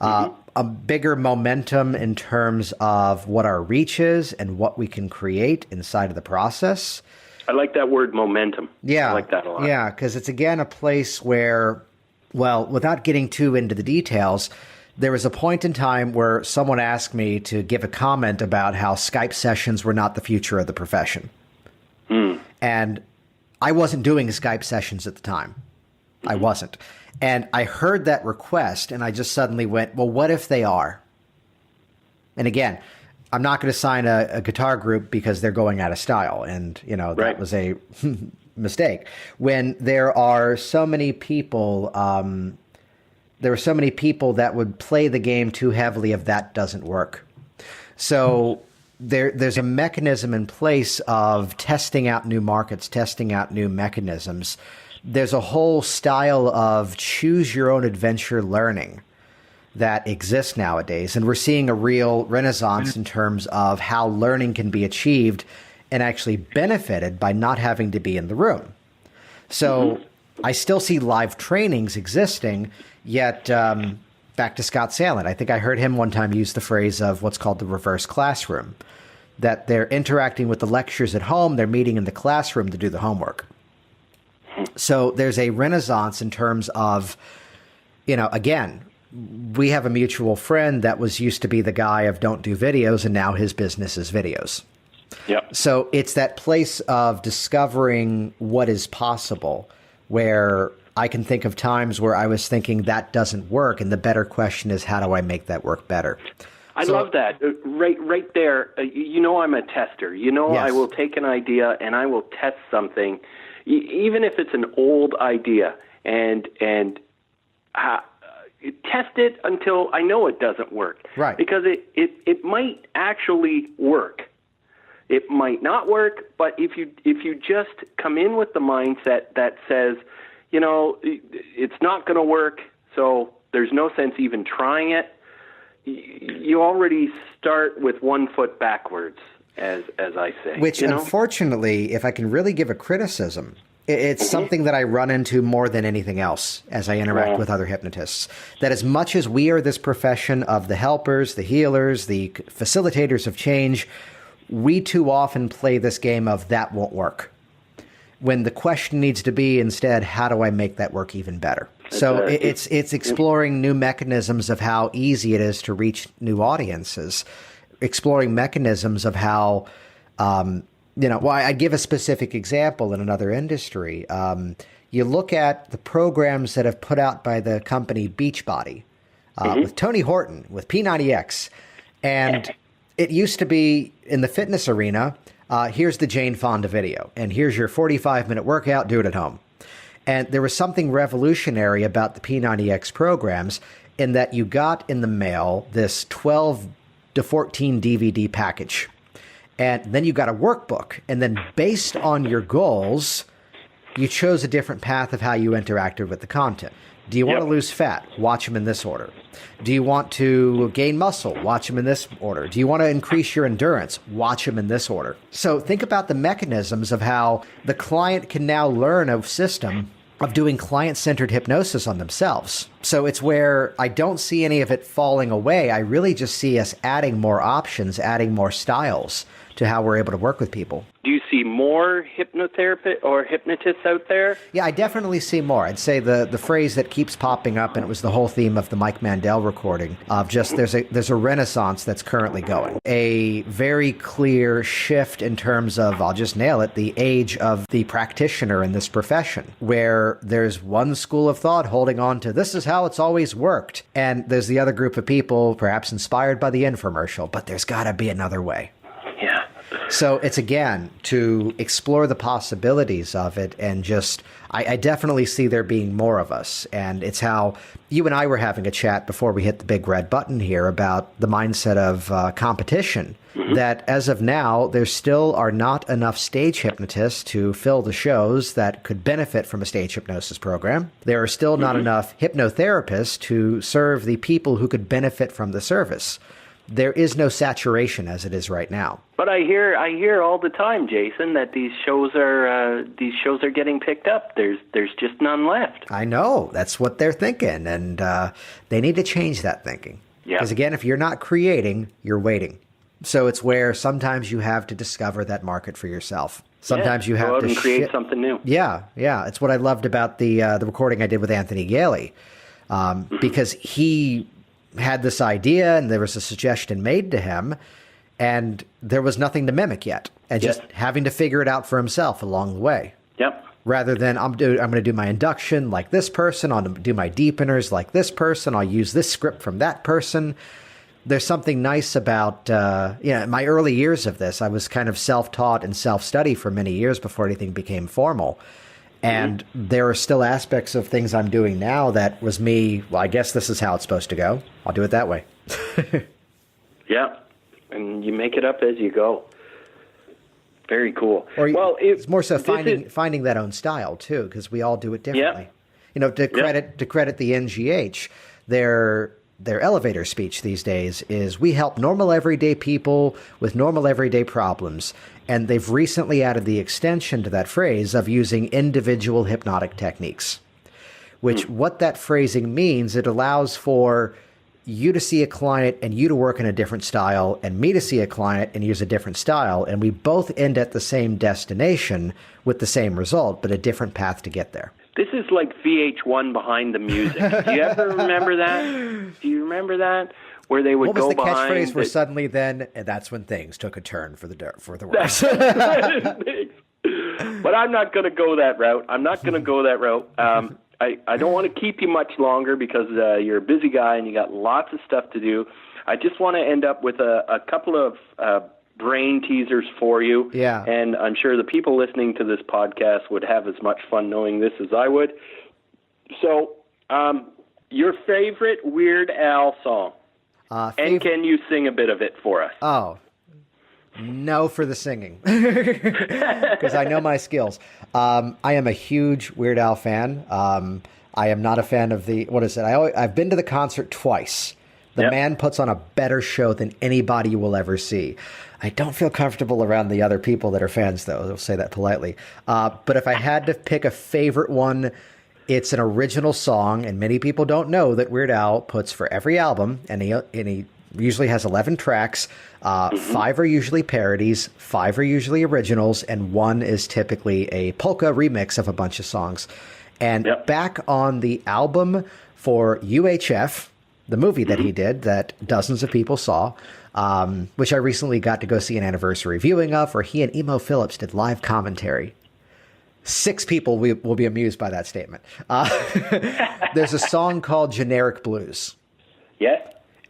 a bigger momentum in terms of what our reach is and what we can create inside of the process. I like that word, momentum. Yeah. I like that a lot. Yeah, because it's, again, a place where, well, without getting too into the details, there was a point in time where someone asked me to give a comment about how Skype sessions were not the future of the profession. And I wasn't doing Skype sessions at the time. I wasn't. And I heard that request, and I just suddenly went, well, what if they are? And again, I'm not going to sign a guitar group because they're going out of style. And, you know, that was a mistake. When there are so many people, there are so many people that would play the game too heavily if that doesn't work. So there's a mechanism in place of testing out new markets, testing out new mechanisms. There's a whole style of choose your own adventure learning that exists nowadays. And we're seeing a real renaissance in terms of how learning can be achieved and actually benefited by not having to be in the room. So I still see live trainings existing, yet back to Scott Sandlin. I think I heard him one time use the phrase of what's called the reverse classroom, that they're interacting with the lectures at home, they're meeting in the classroom to do the homework. So there's a renaissance in terms of, you know, again, we have a mutual friend that was used to be the guy of don't do videos, and now his business is videos. Yep. So it's that place of discovering what is possible, where I can think of times where I was thinking that doesn't work, and the better question is, how do I make that work better? I love that. Right there, you know I'm a tester. You know, yes. I will take an idea and I will test something, even if it's an old idea, and test it until I know it doesn't work. Right. Because it might actually work. It might not work, but if you just come in with the mindset that says, you know, it's not going to work, so there's no sense even trying it, you already start with 1 foot backwards, as I say. Which, you know? Unfortunately, if I can really give a criticism, it's something that I run into more than anything else as I interact with other hypnotists. That as much as we are this profession of the helpers, the healers, the facilitators of change, we too often play this game of that won't work. when the question needs to be instead, how do I make that work even better? So it's exploring new mechanisms of how easy it is to reach new audiences, exploring mechanisms of how, I give a specific example in another industry. You look at the programs that have put out by the company Beachbody with Tony Horton, with P90X. And it used to be in the fitness arena, here's the Jane Fonda video, and here's your 45-minute workout, do it at home. And there was something revolutionary about the P90X programs in that you got in the mail this 12 to 14 DVD package. And then you got a workbook. And then based on your goals, you chose a different path of how you interacted with the content. Do you want to lose fat? Watch them in this order. Do you want to gain muscle? Watch them in this order. Do you want to increase your endurance? Watch them in this order. So think about the mechanisms of how the client can now learn a system of doing client-centered hypnosis on themselves. So it's where I don't see any of it falling away. I really just see us adding more options, adding more styles to how we're able to work with people. Do you see more hypnotherapists or hypnotists out there? Yeah, I definitely see more. I'd say the phrase that keeps popping up, and it was the whole theme of the Mike Mandel recording, of just there's a renaissance that's currently going. A very clear shift in terms of, I'll just nail it, the age of the practitioner in this profession, where there's one school of thought holding on to this is how it's always worked. And there's the other group of people, perhaps inspired by the infomercial, but there's got to be another way. Yeah. So it's, again, to explore the possibilities of it and just, I definitely see there being more of us. And it's how you and I were having a chat before we hit the big red button here about the mindset of competition, that as of now, there still are not enough stage hypnotists to fill the shows that could benefit from a stage hypnosis program. There are still not enough hypnotherapists to serve the people who could benefit from the service. There is no saturation as it is right now. But I hear all the time, Jason, that these shows are getting picked up. There's just none left. I know. That's what they're thinking, and they need to change that thinking. Yeah. Because again, if you're not creating, you're waiting. So it's where sometimes you have to discover that market for yourself. Sometimes you have go out to and create something new. Yeah. It's what I loved about the recording I did with Anthony Gailey, because he had this idea and there was a suggestion made to him and there was nothing to mimic yet, and just having to figure it out for himself along the way. Yep. Rather than I'm going to do my induction like this person, I'll do my deepeners like this person, I'll use this script from that person. There's something nice about, my early years of this. I was kind of self-taught and self-study for many years before anything became formal. And there are still aspects of things I'm doing now that was me, well, I guess this is how it's supposed to go. I'll do it that way. Yeah. And you make it up as you go. Very cool. Or, well, it's more so finding that own style, too, because we all do it differently. Yeah. To credit the NGH, their elevator speech these days is, we help normal everyday people with normal everyday problems. And they've recently added the extension to that phrase of using individual hypnotic techniques, which what that phrasing means, it allows for you to see a client and you to work in a different style, and me to see a client and use a different style. And we both end at the same destination with the same result, but a different path to get there. This is like VH1 behind the music. Do you ever remember that? Do you remember that? Where they would go behind. What was the catchphrase where suddenly then, and that's when things took a turn for the worse. But I'm not going to go that route. I don't want to keep you much longer because you're a busy guy and you got lots of stuff to do. I just want to end up with a couple of brain teasers for you. Yeah. And I'm sure the people listening to this podcast would have as much fun knowing this as I would. So, your favorite Weird Al song? And can you sing a bit of it for us? Oh, no for the singing, because I know my skills. I am a huge Weird Al fan. I am not a fan of I've been to the concert twice. The man puts on a better show than anybody you will ever see. I don't feel comfortable around the other people that are fans, though. I'll say that politely. But if I had to pick a favorite one, it's an original song, and many people don't know that Weird Al puts, for every album, and he usually has 11 tracks. 5 are usually parodies, 5 are usually originals, and 1 is typically a polka remix of a bunch of songs. And back on the album for UHF, the movie that he did that dozens of people saw, which I recently got to go see an anniversary viewing of, where he and Emo Phillips did live commentary. 6 people will be amused by that statement. There's a song called Generic Blues. Yes.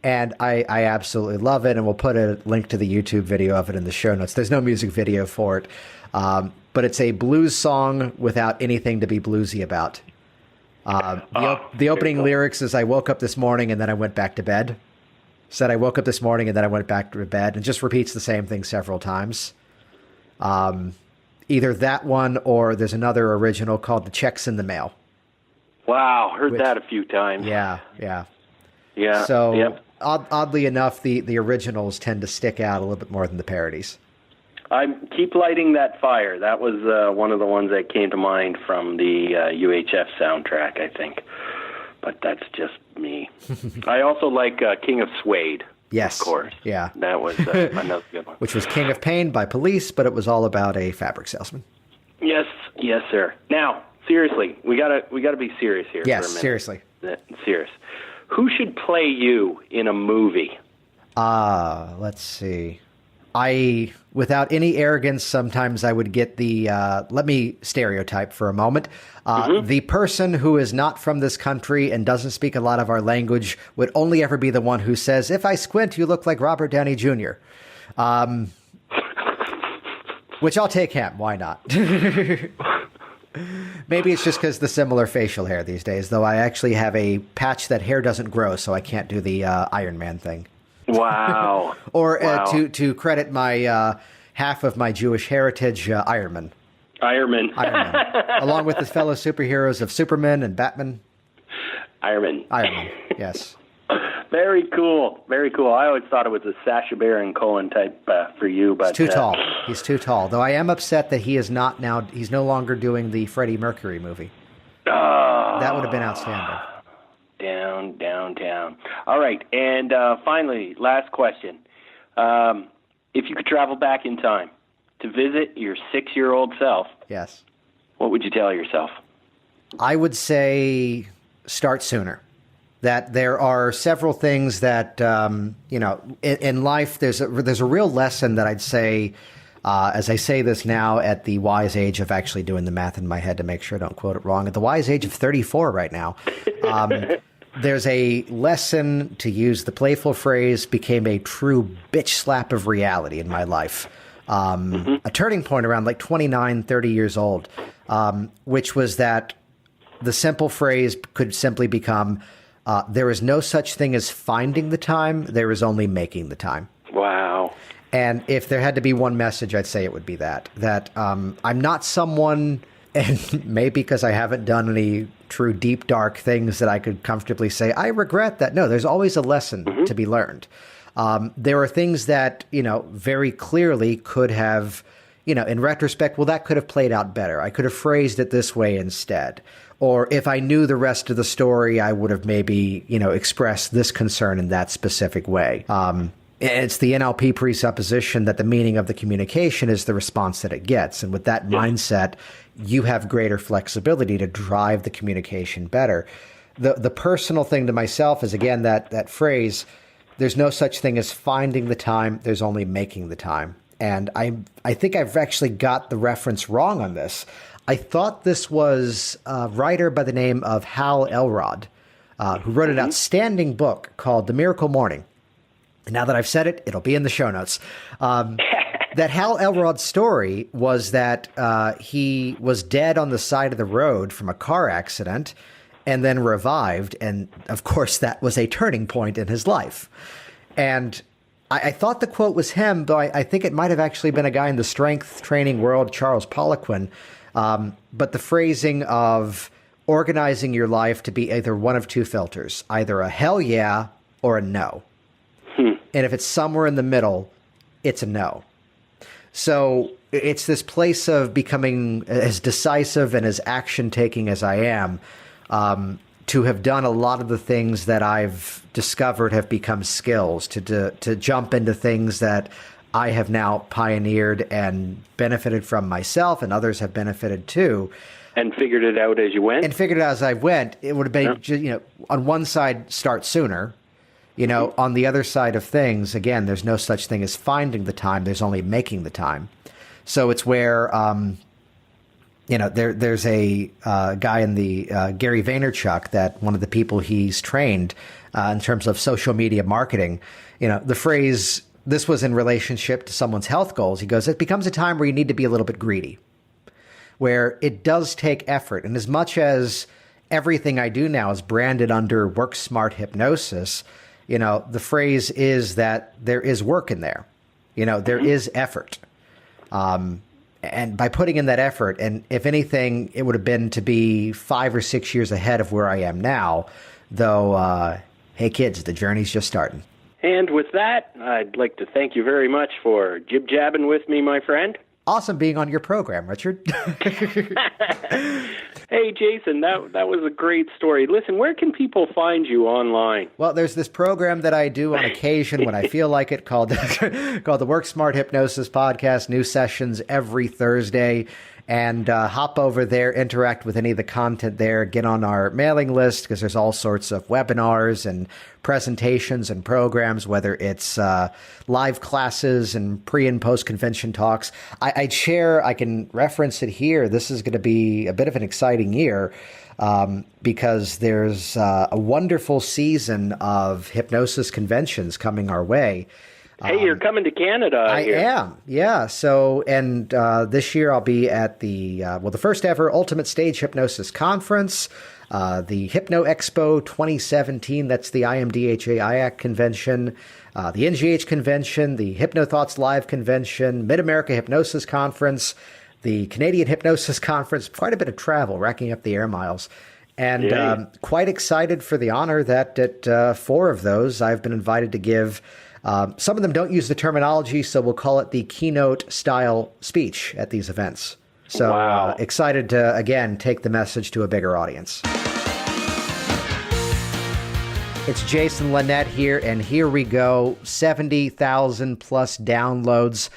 And I absolutely love it, and we'll put a link to the YouTube video of it in the show notes. There's no music video for it, but it's a blues song without anything to be bluesy about. The opening lyrics is, I woke up this morning and then I went back to bed. Said I woke up this morning and then I went back to bed, and just repeats the same thing several times. Either that one, or there's another original called The Check's in the Mail. Wow, heard that a few times. Yeah. So oddly enough, the originals tend to stick out a little bit more than the parodies. I keep lighting that fire. That was one of the ones that came to mind from the UHF soundtrack, I think. But that's just me. I also like King of Suede. Yes. Of course. Yeah. That was another good one. Which was King of Pain by Police, but it was all about a fabric salesman. Yes, sir. Now, seriously, we gotta be serious here. Yes, for a minute. seriously. Serious. Who should play you in a movie? Let's see. Without any arrogance, sometimes I would get the, let me stereotype for a moment. The person who is not from this country and doesn't speak a lot of our language would only ever be the one who says, if I squint, you look like Robert Downey Jr. Which I'll take him. Why not? Maybe it's just because the similar facial hair these days, though I actually have a patch that hair doesn't grow, so I can't do the Iron Man thing. Wow. Or to credit my half of my Jewish heritage, Iron Man. Along with the fellow superheroes of Superman and Batman. Iron Man, yes. Very cool. Very cool. I always thought it was a Sacha Baron Cohen type for you, but he's too tall. He's too tall. Though I am upset that he's no longer doing the Freddie Mercury movie. That would have been outstanding. Down. All right, and finally, last question. If you could travel back in time to visit your 6-year-old self, yes, what would you tell yourself? I would say start sooner. That there are several things that, in life, there's a real lesson that I'd say, as I say this now at the wise age of actually doing the math in my head to make sure I don't quote it wrong, at the wise age of 34 right now, there's a lesson, to use the playful phrase, became a true bitch slap of reality in my life. A turning point around like 29, 30 years old, which was that the simple phrase could simply become, there is no such thing as finding the time. There is only making the time. Wow. And if there had to be one message, I'd say it would be that I'm not someone, and maybe because I haven't done any true deep, dark things that I could comfortably say, I regret that. No, there's always a lesson to be learned. There are things that, very clearly could have, in retrospect, well, that could have played out better. I could have phrased it this way instead. Or if I knew the rest of the story, I would have maybe, expressed this concern in that specific way. It's the NLP presupposition that the meaning of the communication is the response that it gets. And with that mindset, you have greater flexibility to drive the communication better. The personal thing to myself is, again, that phrase, there's no such thing as finding the time, there's only making the time. And I think I've actually got the reference wrong on this. I thought this was a writer by the name of Hal Elrod, who wrote an outstanding book called The Miracle Morning. And now that I've said it, it'll be in the show notes. That Hal Elrod's story was that he was dead on the side of the road from a car accident and then revived. And, of course, that was a turning point in his life. And I thought the quote was him, though I think it might have actually been a guy in the strength training world, Charles Poliquin. But the phrasing of organizing your life to be either one of two filters, either a hell yeah or a no. And if it's somewhere in the middle, it's a no. So it's this place of becoming as decisive and as action-taking as I am, to have done a lot of the things that I've discovered have become skills, to jump into things that I have now pioneered and benefited from myself, and others have benefited too. And figured it out as you went? And figured it out as I went. It would have been, on one side, start sooner. On the other side of things, again, there's no such thing as finding the time. There's only making the time. So it's where, there's a guy in the Gary Vaynerchuk, that one of the people he's trained in terms of social media marketing, the phrase, this was in relationship to someone's health goals. He goes, it becomes a time where you need to be a little bit greedy, where it does take effort. And as much as everything I do now is branded under Work Smart Hypnosis, the phrase is that there is work in there. There is effort. And by putting in that effort, and if anything, it would have been to be 5 or 6 years ahead of where I am now, though, hey kids, the journey's just starting. And with that, I'd like to thank you very much for jib-jabbing with me, my friend. Awesome being on your program, Richard. Hey, Jason, that was a great story. Listen, where can people find you online? Well, there's this program that I do on occasion when I feel like it called the Work Smart Hypnosis Podcast, new sessions every Thursday. And hop over there, interact with any of the content there, get on our mailing list, because there's all sorts of webinars and presentations and programs, whether it's live classes and pre and post convention talks. I can reference it here. This is going to be a bit of an exciting year because there's a wonderful season of hypnosis conventions coming our way. Hey, you're coming to Canada. I am, yeah. So, and this year I'll be at the first ever Ultimate Stage Hypnosis Conference, the Hypno Expo 2017. That's the IMDHA IAC convention, the NGH convention, the Hypno Thoughts Live convention, Mid-America Hypnosis Conference, the Canadian Hypnosis Conference. Quite a bit of travel, racking up the air miles. And quite excited for the honor that at 4 of those I've been invited to give. Some of them don't use the terminology, so we'll call it the keynote style speech at these events. So wow. Excited to, again, take the message to a bigger audience. It's Jason Linett here, and here we go. 70,000 plus downloads.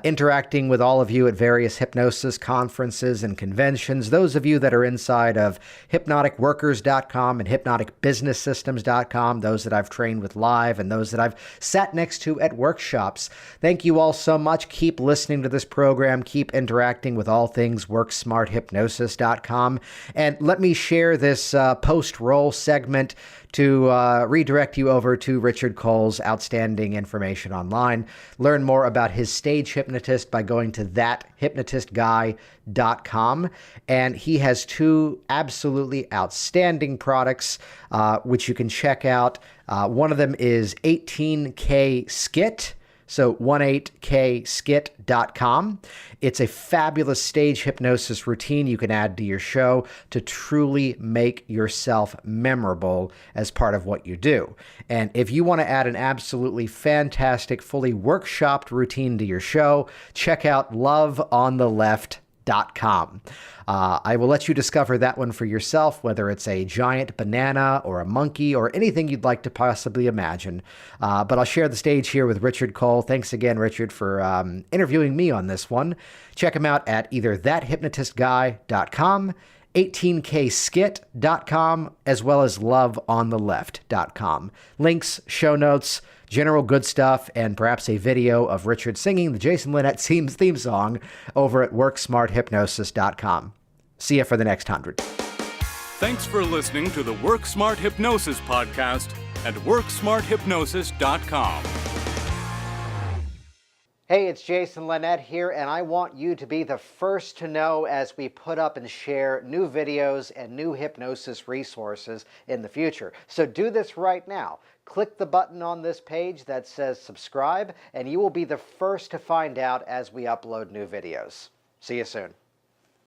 Interacting with all of you at various hypnosis conferences and conventions. Those of you that are inside of hypnoticworkers.com and hypnoticbusinesssystems.com, those that I've trained with live and those that I've sat next to at workshops. Thank you all so much. Keep listening to this program. Keep interacting with all things worksmarthypnosis.com. And let me share this post-roll segment to redirect you over to Richard Cole's outstanding information online. Learn more about his stage hypnotist by going to thathypnotistguy.com. And he has 2 absolutely outstanding products, which you can check out. One of them is 18K Skit. So 18kskit.com. It's a fabulous stage hypnosis routine you can add to your show to truly make yourself memorable as part of what you do. And if you want to add an absolutely fantastic, fully workshopped routine to your show, check out loveonTheLeft.com. I will let you discover that one for yourself, whether it's a giant banana or a monkey or anything you'd like to possibly imagine. But I'll share the stage here with Richard Cole. Thanks again, Richard, for interviewing me on this one. Check him out at either thathypnotistguy.com, 18kskit.com, as well as loveonTheLeft.com. Links, show notes, general good stuff, and perhaps a video of Richard singing the Jason Linett theme song over at WorkSmartHypnosis.com. See you for the next 100. Thanks for listening to the Work Smart Hypnosis podcast at WorkSmartHypnosis.com. Hey, it's Jason Linett here, and I want you to be the first to know as we put up and share new videos and new hypnosis resources in the future. So do this right now. Click the button on this page that says subscribe, and you will be the first to find out as we upload new videos. See you soon.